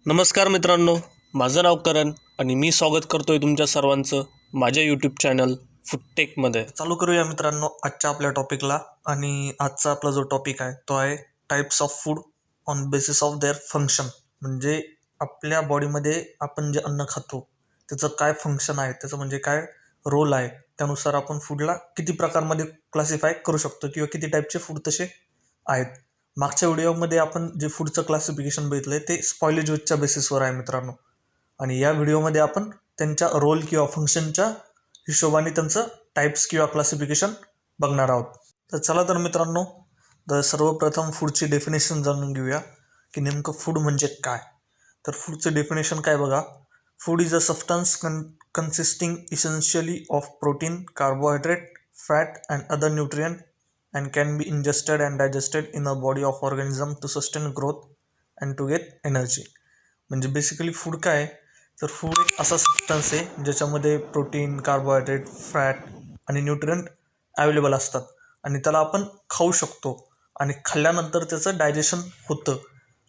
नमस्कार मित्रांनो, माझं नाव करण आणि मी स्वागत करतोय तुमच्या सर्वांचं माझ्या यूट्यूब चॅनल फूडटेकमध्ये. चालू करूया मित्रांनो आजच्या आपल्या टॉपिकला. आणि आजचा आपला जो टॉपिक आहे तो आहे types of food on basis of their function. म्हणजे आपल्या बॉडीमध्ये आपण जे अन्न खातो त्याचं काय फंक्शन आहे, त्याचं म्हणजे काय रोल आहे, त्यानुसार आपण फूडला किती प्रकारमध्ये क्लासिफाय करू शकतो किंवा किती टाईपचे फूड तसे आहेत. मागच्या व्हिडिओमध्ये आपण जे फूडचं क्लासिफिकेशन बघितलंय ते स्पॉइलेजच्या बेसिसवर आहे मित्रांनो. आणि या व्हिडिओमध्ये आपण त्यांच्या रोल किंवा फंक्शनच्या हिशोबाने त्यांचं टाईप्स किंवा क्लासिफिकेशन बघणार आहोत. तर चला तर मित्रांनो, तर सर्वप्रथम फूडची डेफिनेशन जाणून घेऊया की नेमकं फूड म्हणजे काय. तर फूडचं डेफिनेशन काय बघा. Food is a substance consisting essentially of protein, carbohydrate, fat and other nutrient and can be ingested and digested in a body of organism to sustain growth and to get energy. म्हणजे basically food काय आहे, तर food एक असा substance आहे ज्याच्यामध्ये protein, carbohydrate, fat आणि nutrient available असतात आणि त्याला आपण खाऊ शकतो. आणि खाल्ल्यानंतर त्याचं डायजेशन होतं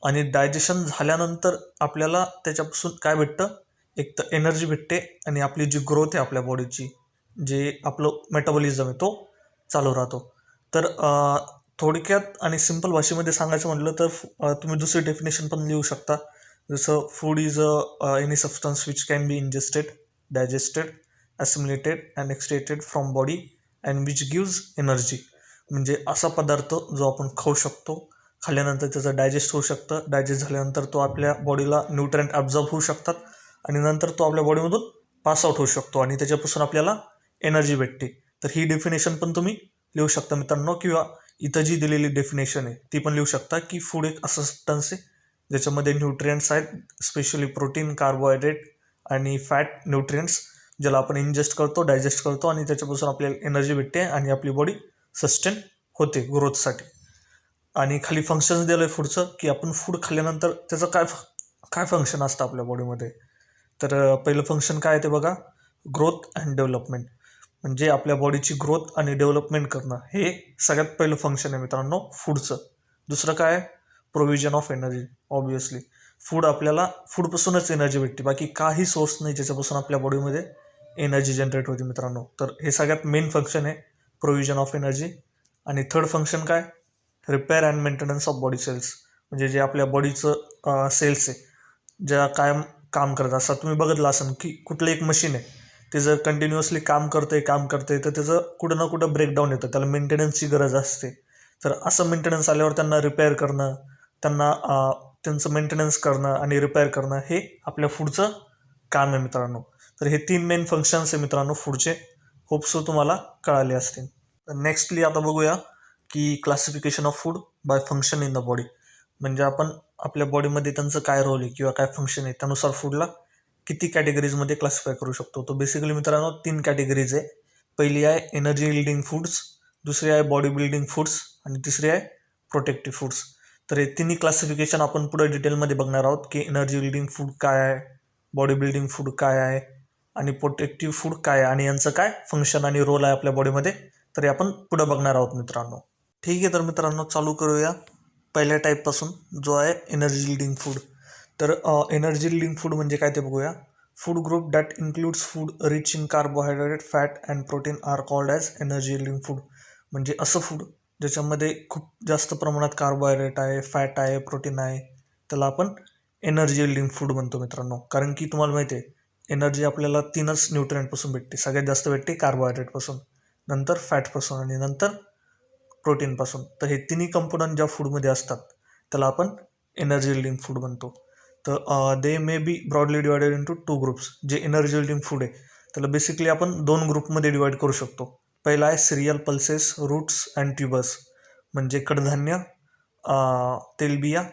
आणि डायजेशन झाल्यानंतर आपल्याला त्याच्यापासून काय भेटतं, एक तर एनर्जी भेटते आणि आपली जी ग्रोथ आहे आपल्या बॉडीची, जे आपलं मेटाबॉलिझम आहे तो चालू राहतो. तर थोडक्यात आणि सिंपल भाषेमध्ये सांगायचं म्हटलं तर तुम्ही दुसरी डेफिनेशन पण लिहू शकता. जसं food is any substance which can be ingested, digested, assimilated and extracted from body and which gives energy. म्हणजे असा पदार्थ जो आपण खाऊ शकतो, खाल्ल्यानंतर त्याचं डायजेस्ट होऊ शकतं, डायजेस्ट झाल्यानंतर तो आपल्या बॉडीला न्यूट्रंट ॲब्झॉर्ब होऊ शकतात आणि नंतर तो आपल्या बॉडीमधून पास आउट होऊ शकतो आणि त्याच्यापासून आपल्याला एनर्जी भेटते. तर ही डेफिनेशन पण तुम्ही लिहू शकता मित्रांनो, किंवा इथं जी दिलेली डेफिनेशन आहे ती पण लिहू शकता की फूड एक असं सबस्टन्स आहे ज्याच्यामध्ये न्यूट्रिएंट्स आहेत, स्पेशली प्रोटीन, कार्बोहायड्रेट आणि फॅट न्यूट्रिएंट्स, ज्याला आपण इंजेस्ट करतो, डायजेस्ट करतो आणि त्याच्यापासून आपल्याला एनर्जी भेटते आणि आपली बॉडी सस्टेन होते ग्रोथसाठी. आणि खाली फंक्शन्स दिलं आहे फूडचं, की आपण फूड खाल्ल्यानंतर त्याचं काय काय फंक्शन असतं आपल्या बॉडीमध्ये. तर पहिलं फंक्शन काय आहे ते बघा, ग्रोथ अँड डेव्हलपमेंट. म्हणजे आपल्या बॉडीची ग्रोथ आणि डेव्हलपमेंट करणं हे सगळ्यात पहिलं फंक्शन आहे मित्रांनो फूडचं. दुसरं काय आहे, provision of energy. Obviously food आपल्याला फूडपासूनच एनर्जी भेटते, बाकी काही सोर्स नाही ज्याच्यापासून आपल्या बॉडीमध्ये एनर्जी जनरेट होते मित्रांनो. तर हे सगळ्यात मेन फंक्शन आहे, प्रोव्हिजन ऑफ एनर्जी. आणि थर्ड फंक्शन काय, repair and maintenance of body cells. म्हणजे जे आपल्या बॉडीचं सेल्स आहे ज्या कायम काम करत असतात. तुम्ही बघितलं असाल की कुठलं एक मशीन आहे ते जर कंटिन्युअसली काम करते तर त्याचं कुठं ना कुठं ब्रेकडाऊन येतं, त्याला मेंटेनन्सची गरज असते. तर असं मेंटेनन्स आल्यावर त्यांना रिपेअर करणं, त्यांना त्यांचं मेंटेनन्स करणं आणि रिपेअर करणं हे आपल्या फूडचं काम आहे मित्रांनो. तर हे 3 मेन फंक्शन्स आहे मित्रांनो फूडचे. होप्सो तुम्हाला कळाले असतील. तर नेक्स्टली आता बघूया की classification of food by function in the body. म्हणजे आपण आपल्या बॉडीमध्ये त्यांचं काय रोल आहे किंवा काय फंक्शन आहे त्यानुसार फूडला किती कॅटेगरीजमध्ये क्लासिफाय करू शकतो. तो बेसिकली मित्रांनो 3 कॅटेगरीज आहे. पहिली आहे एनर्जी बिल्डिंग फूड्स, दुसरी आहे बॉडी बिल्डिंग फूड्स आणि तिसरी आहे प्रोटेक्टिव्ह फूड्स. तर हे तिन्ही क्लासिफिकेशन आपण पुढे डिटेलमध्ये बघणार आहोत की एनर्जी बिल्डिंग फूड काय आहे, बॉडी बिल्डिंग फूड काय आहे आणि प्रोटेक्टिव्ह फूड काय आहे आणि यांचं काय फंक्शन आणि रोल आहे आपल्या बॉडीमध्ये. तर हे आपण पुढे बघणार आहोत मित्रांनो. ठीक आहे, तर मित्रांनो चालू करूया पहिल्या टाईपपासून, जो आहे एनर्जी बिल्डिंग फूड. तर एनर्जी बिल्डिंग फूड म्हणजे काय ते बघूया. Food group that includes food rich in carbohydrate, fat and protein are called as energy building food. म्हणजे असं फूड ज्याच्यामध्ये खूप जास्त प्रमाणात कार्बोहायड्रेट आहे, फॅट आहे, प्रोटीन आहे, त्याला आपण एनर्जी बिल्डिंग फूड म्हणतो मित्रांनो. कारण की तुम्हाला माहिती आहे एनर्जी आपल्याला 3च न्यूट्रिएंटपासून भेटते. सगळ्यात जास्त भेटते कार्बोहायड्रेटपासून, नंतर फॅटपासून आणि नंतर प्रोटीनपासून. तर हे तिन्ही कंपोनंट ज्या फूडमध्ये असतात त्याला आपण एनर्जी बिल्डिंग फूड म्हणतो. तर they may be broadly divided into 2 groups. जे एनर्जी बिल्डिंग फूड आहे त्याला बेसिकली आपण 2 ग्रुपमध्ये डिवाईड करू शकतो. पहिला आहे सिरियल, पल्सेस, रूट्स अँड ट्युबर्स. म्हणजे कडधान्य, तेलबिया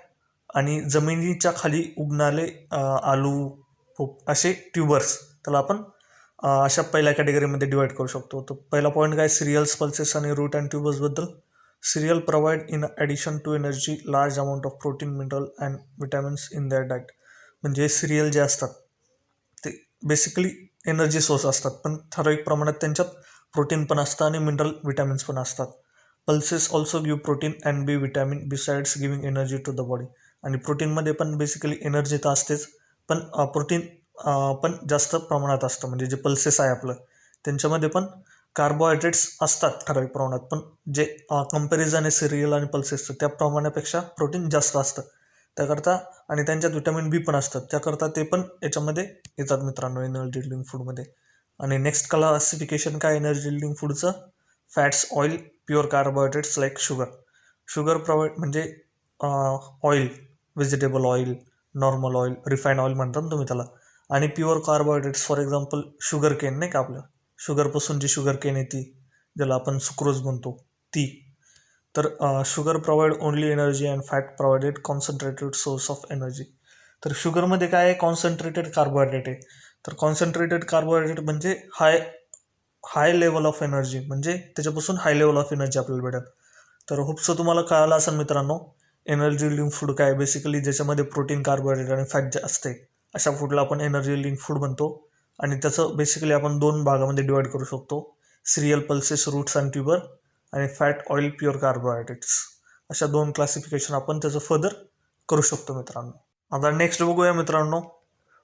आणि जमिनीच्या खाली उगणारे आलू, असे ट्युबर्स, त्याला आपण अशा पहिल्या कॅटेगरीमध्ये डिवाईड करू शकतो. तर पहिला पॉईंट काय, सिरियल्स, पल्सेस आणि रूट अँड ट्युबर्सबद्दल. Cereal provide in addition to energy large amount of protein, mineral and vitamins in their diet. म्हणजे सिरियल जे असतात ते बेसिकली एनर्जी सोर्स असतात, पण ठराविक प्रमाणात त्यांच्यात प्रोटीन पण असतं आणि मिनरल विटॅमिन्स पण असतात. Pulses also give protein and B vitamin besides giving energy to the body. आणि प्रोटीनमध्ये पण बेसिकली एनर्जी तर असतेच, पण प्रोटीन पण जास्त प्रमाणात असतं. म्हणजे जे पल्सेस आहे आपलं त्यांच्यामध्ये पण कार्बोहायड्रेट्स असतात ठराविक प्रमाणात, पण जे कंपॅरिझन आहे सिरियल आणि पल्सेसचं त्या प्रमाणापेक्षा प्रोटीन जास्त असतं त्याकरता. आणि त्यांच्यात व्हिटॅमिन बी पण असतात त्याकरता ते पण याच्यामध्ये येतात मित्रांनो एनर्जी बिल्डिंग फूडमध्ये. आणि नेक्स्ट क्लासिफिकेशन काय एनर्जी बिल्डिंग फूडचं? Fats, oil, pure carbohydrates like sugar. Sugar provide म्हणजे oil, vegetable oil, normal oil, refined oil म्हणतात ना तुम्ही त्याला. आणि pure carbohydrates for example sugar cane नाही का, आपलं शुगरपासून जी शुगर केन येते ज्याला आपण सुक्रोज म्हणतो ती. तर sugar provide only energy and fat provided concentrated source of energy. तर शुगरमध्ये काय आहे? कॉन्सन्ट्रेटेड कार्बोहायड्रेट आहे. तर कॉन्सन्ट्रेटेड कार्बोहायड्रेट म्हणजे हाय लेवल ऑफ एनर्जी, म्हणजे त्याच्यापासून हाय लेवल ऑफ एनर्जी आपल्याला भेटेल. तर होपसो तुम्हाला कळालं असेल मित्रांनो एनर्जी बिल्डिंग फूड काय. बेसिकली ज्याच्यामध्ये प्रोटीन, कार्बोहायड्रेट आणि फॅट जे असते अशा फूडला आपण एनर्जी बिल्डिंग फूड म्हणतो. आणि त्याचं बेसिकली आपण 2 भागामध्ये डिवाइड करू शकतो: सिरियल, पल्सेस, रूट्स आणि ट्युबर, आणि फॅट, ऑइल, प्युअर कार्बोहायड्रेट्स. अशा 2 क्लासिफिकेशन आपण त्याचं फर्दर करू शकतो मित्रांनो. आता नेक्स्ट बघूया मित्रांनो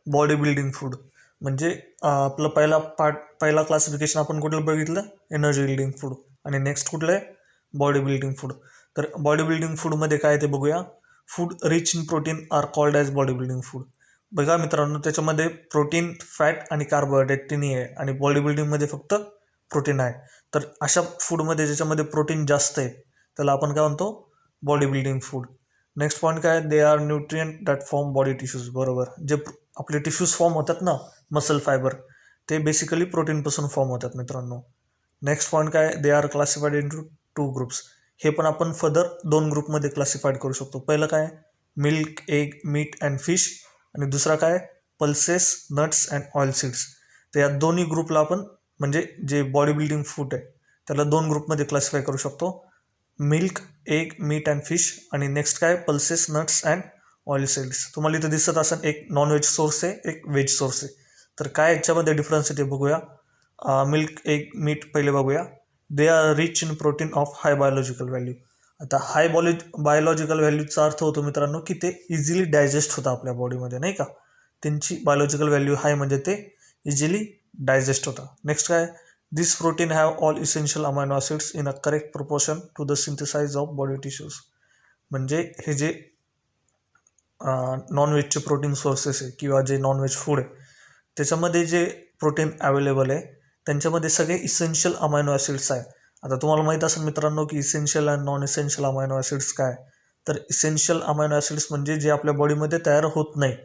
बॉडी बिल्डिंग फूड. म्हणजे आपलं पहिला क्लासिफिकेशन आपण कुठलं बघितलं? Energy building food. आणि नेक्स्ट कुठलं आहे? Body building food. तर बॉडी बिल्डिंग फूडमध्ये काय ते बघूया. Food rich in protein are called as body building food. बघा मित्रांनो त्याच्यामध्ये प्रोटीन, फॅट आणि कार्बोहायड्रेट तिन्ही आहे, आणि बॉडी बिल्डिंगमध्ये फक्त प्रोटीन आहे. तर अशा फूडमध्ये ज्याच्यामध्ये प्रोटीन जास्त आहे त्याला आपण काय म्हणतो? Body building food. Next point काय? They are nutrient that form body tissues. बरोबर, जे आपले टिश्यूज फॉर्म होतात ना, मसल फायबर, ते बेसिकली प्रोटीनपासून फॉर्म होतात मित्रांनो. नेक्स्ट पॉईंट काय? They are classified into 2 groups. हे पण आपण फर्दर 2 ग्रुपमध्ये क्लासिफाईड करू शकतो. पहिलं काय? Milk, egg, meat and fish. आणि दुसरा काय? Pulses, nuts and oil seeds. तर या दोन्ही ग्रुपला आपण म्हणजे जे बॉडी बिल्डिंग फूड आहे त्याला 2 ग्रुपमध्ये क्लासिफाय करू शकतो: milk, egg, meat and fish. आणि नेक्स्ट काय? Pulses, nuts and oil seeds. तुम्हाला इथं दिसत असेल एक नॉनव्हेज सोर्स आहे, एक व्हेज सोर्स आहे. तर काय याच्यामध्ये डिफरन्स आहे ते बघूया. मिल्क, एग, मीट पहिले बघूया. They are rich in protein of high biological value. आता हाय बायोलॉजिकल व्हॅल्यूचा अर्थ होतो मित्रांनो की ते इझिली डायजेस्ट होतं आपल्या बॉडीमध्ये नाही का. त्यांची बायोलॉजिकल व्हॅल्यू हाय म्हणजे ते इझिली डायजेस्ट होतं. नेक्स्ट काय? This protein have all essential amino acids in a correct proportion to the synthesize of body tissues. म्हणजे हे जे नॉनव्हेजचे प्रोटीन सोर्सेस आहे किंवा जे नॉनव्हेज फूड आहे त्याच्यामध्ये जे प्रोटीन अवेलेबल आहे त्यांच्यामध्ये सगळे इसेन्शियल अमायनो ॲसिड्स आहे. आता तुम्हाला माहीत असेल मित्रांनो की essential and non essential amino acids काय. तर इसेन्शियल अमायनो ॲसिड्स म्हणजे जे आपल्या बॉडीमध्ये तयार होत नाही,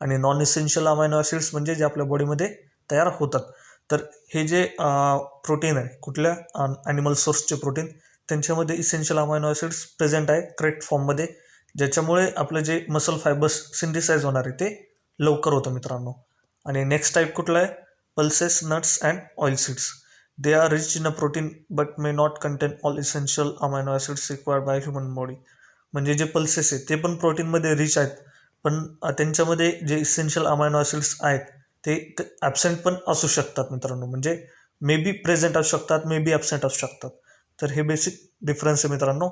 आणि नॉन इसेन्शियल अमायनो ॲसिड्स म्हणजे जे आपल्या बॉडीमध्ये तयार होतात. तर हे जे प्रोटीन आहे कुठल्या ॲनिमल सोर्सचे प्रोटीन त्यांच्यामध्ये इसेन्शियल अमायनो ॲसिड्स प्रेझेंट आहे करेक्ट फॉर्ममध्ये, ज्याच्यामुळे आपलं जे मसल फायबर्स सिंथेसाइज होणार आहे ते लवकर होतं मित्रांनो. आणि नेक्स्ट टाईप कुठला आहे? Pulses, nuts and oil seeds. They are rich in a protein but may not content all essential amino acids required by human body. म्हणजे जे पल्सेस आहेत ते पण प्रोटीनमध्ये रिच आहेत, पण त्यांच्यामध्ये जे इसेन्शियल अमायनो ॲसिड्स आहेत ते ॲबसेंट पण असू शकतात मित्रांनो. म्हणजे मे बी प्रेझेंट असू शकतात, मे बी ॲबसेंट असू शकतात. तर हे बेसिक डिफरन्स आहे मित्रांनो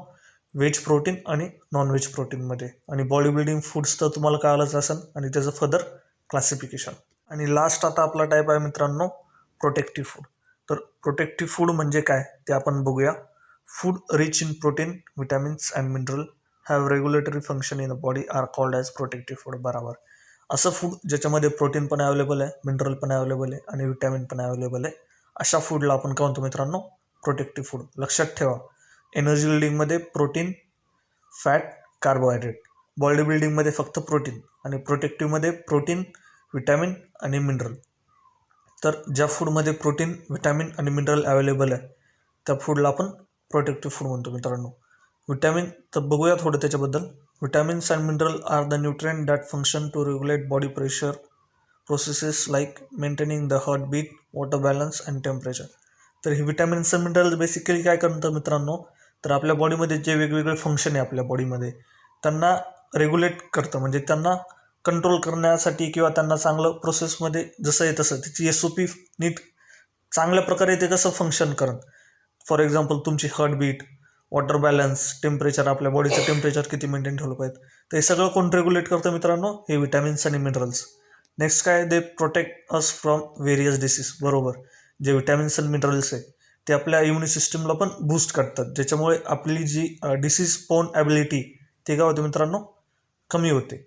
व्हेज प्रोटीन आणि नॉन व्हेज प्रोटीनमध्ये. आणि बॉडी बिल्डिंग फूड्स तर तुम्हाला कळालंच असेल आणि त्याचं फर्दर क्लासिफिकेशन. आणि लास्ट आता आपला टाईप आहे मित्रांनो प्रोटेक्टिव्ह फूड. तर प्रोटेक्टिव्ह फूड म्हणजे काय ते आपण बघूया. Food rich in protein, vitamins and mineral have regulatory function in the body are called as protective food. बरोबर, असं फूड ज्याच्यामध्ये प्रोटीन पण अवेलेबल आहे, मिनरल पण अवेलेबल आहे आणि विटॅमिन पण अवेलेबल आहे अशा फूडला आपण काय म्हणतो मित्रांनो? Protective food. लक्षात ठेवा एनर्जी बिल्डिंगमध्ये प्रोटीन, फॅट, कार्बोहायड्रेट. बॉडी बिल्डिंगमध्ये फक्त प्रोटीन, आणि प्रोटेक्टिव्हमध्ये प्रोटीन, विटॅमिन आणि मिनरल. तर ज्या फूडमध्ये प्रोटीन, विटॅमिन आणि मिनरल अवेलेबल आहे त्या फूडला आपण प्रोटेक्टिव्ह फूड म्हणतो मित्रांनो. विटॅमिन तर बघूया थोडं त्याच्याबद्दल. Vitamins and mineral are the nutrient that function to regulate body pressure processes like maintaining the heart beat, water balance and temperature. तर ही विटॅमिन्स अँड मिनरल्स बेसिकली काय करतात मित्रांनो? तर आपल्या बॉडीमध्ये जे वेगवेगळे फंक्शन आहे आपल्या बॉडीमध्ये त्यांना रेग्युलेट करतं, म्हणजे त्यांना कंट्रोल करण्यासाठी किंवा त्यांना चांगलं प्रोसेसमध्ये जसं आहे तसं त्याची SOP नीट चांगल्या प्रकारे ते कसं फंक्शन करत. फॉर एक्झाम्पल तुमची हार्टबीट, वॉटर बॅलन्स, टेम्परेचर, आपल्या बॉडीचं टेम्परेचर किती मेंटेन ठेवलं पाहिजे, तर हे सगळं कोण रेग्युलेट करतं मित्रांनो? हे विटॅमिन्स आणि मिनरल्स. नेक्स्ट काय, they protect us from various disease. बरोबर, जे विटॅमिन्स आणि मिनरल्स आहे ते आपल्या इम्युनी सिस्टमला पण बूस्ट करतात, ज्याच्यामुळे आपली जी डिसीज स्पोन ॲबिलिटी ते काय होते मित्रांनो, कमी होते.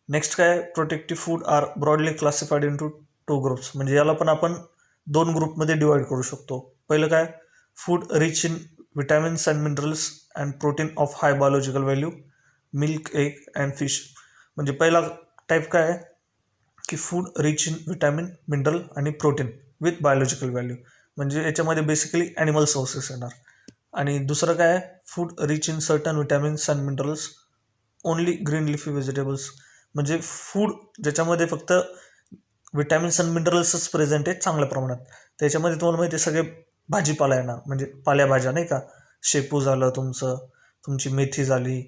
नेक्स्ट काय, protective food are broadly classified into 2 groups. म्हणजे याला पण आपण 2 ग्रुपमध्ये डिवाइड करू शकतो. पहिलं काय, food rich in vitamins and minerals and protein of high biological value, milk, egg and fish. म्हणजे पहिला टाईप काय आहे की food rich in vitamin, mineral आणि प्रोटीन विथ बायोलॉजिकल व्हॅल्यू, म्हणजे याच्यामध्ये बेसिकली ॲनिमल सोर्सेस येणार. आणि दुसरं काय आहे, food rich in certain vitamins and minerals only green leafy vegetables. म्हणजे फूड ज्याच्यामध्ये फक्त विटॅमिन्स अँड मिनरल्सच प्रेझेंट आहेत चांगल्या प्रमाणात. त्याच्यामध्ये तुम्हाला माहिती आहे सगळे भाजीपाला येणार, म्हणजे पालेभाज्या नाही का, शेपू झालं तुमचं, तुमची मेथी झाली,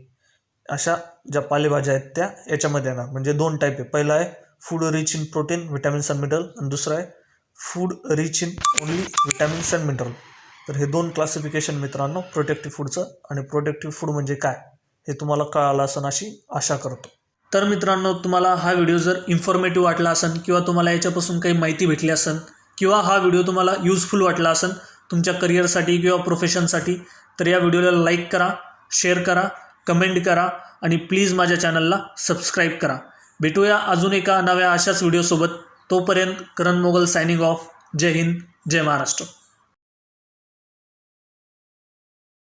अशा ज्या पालेभाज्या आहेत त्या याच्यामध्ये येणार. म्हणजे 2 टाईप आहे, पहिला आहे food rich in protein, vitamins and mineral, आणि दुसरं आहे food rich in only vitamins and mineral. तर हे 2 क्लासिफिकेशन मित्रांनो प्रोटेक्टिव्ह फूडचं. आणि प्रोटेक्टिव्ह फूड म्हणजे काय हे तुम्हाला कळालं असेल अशी आशा करतो. तर मित्रांनो, तुम्हाला हा व्हिडिओ जर इन्फॉर्मेटिव्ह वाटला असेल किंवा तुम्हाला याच्यापासून काही माहिती भेटली असेल किंवा हा व्हिडिओ तुम्हाला यूजफुल वाटला असेल तुमच्या करिअरसाठी किंवा प्रोफेशनसाठी, तर या व्हिडिओला लाईक करा, शेअर करा, कमेंट करा आणि प्लीज माझ्या चॅनलला सबस्क्राईब करा. भेटूया अजून एका नव्या अशाच व्हिडिओसोबत. तोपर्यंत करण मोगल सायनिंग ऑफ. जय हिंद, जय महाराष्ट्र.